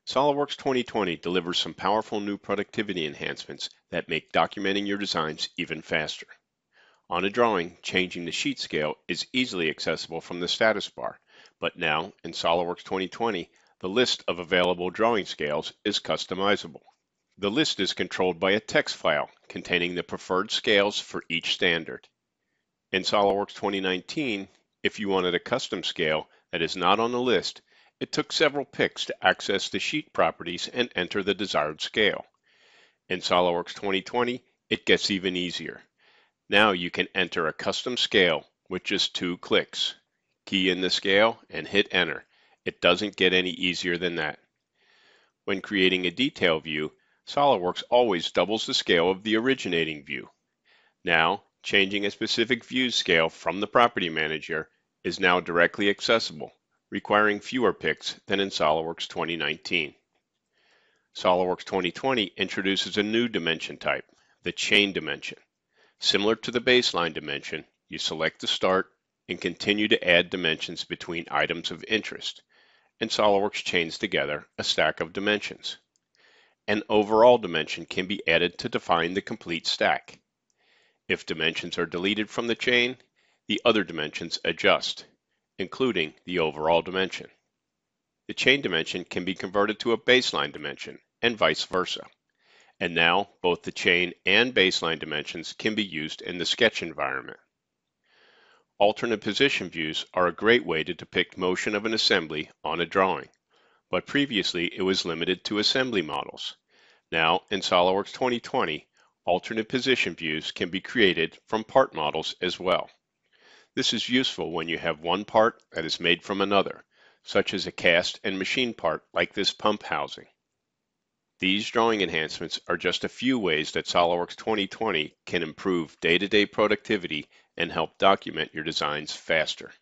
SOLIDWORKS 2020 delivers some powerful new productivity enhancements that make documenting your designs even faster. On a drawing, changing the sheet scale is easily accessible from the status bar, but now in SOLIDWORKS 2020, the list of available drawing scales is customizable. The list is controlled by a text file containing the preferred scales for each standard. In SOLIDWORKS 2019, if you wanted a custom scale that is not on the list, it took several picks to access the sheet properties and enter the desired scale. In SOLIDWORKS 2020, it gets even easier. Now you can enter a custom scale with just 2 clicks. Key in the scale and hit enter. It doesn't get any easier than that. When creating a detail view, SOLIDWORKS always doubles the scale of the originating view. Now, changing a specific view scale from the Property Manager is now directly accessible, requiring fewer picks than in SOLIDWORKS 2019. SOLIDWORKS 2020 introduces a new dimension type, the chain dimension. Similar to the baseline dimension, you select the start and continue to add dimensions between items of interest, and SOLIDWORKS chains together a stack of dimensions. An overall dimension can be added to define the complete stack. If dimensions are deleted from the chain, the other dimensions adjust, including the overall dimension. The chain dimension can be converted to a baseline dimension, and vice versa. And now, both the chain and baseline dimensions can be used in the sketch environment. Alternate position views are a great way to depict motion of an assembly on a drawing, but previously it was limited to assembly models. Now, in SOLIDWORKS 2020, alternate position views can be created from part models as well. This is useful when you have one part that is made from another, such as a cast and machine part like this pump housing. These drawing enhancements are just a few ways that SOLIDWORKS 2020 can improve day-to-day productivity and help document your designs faster.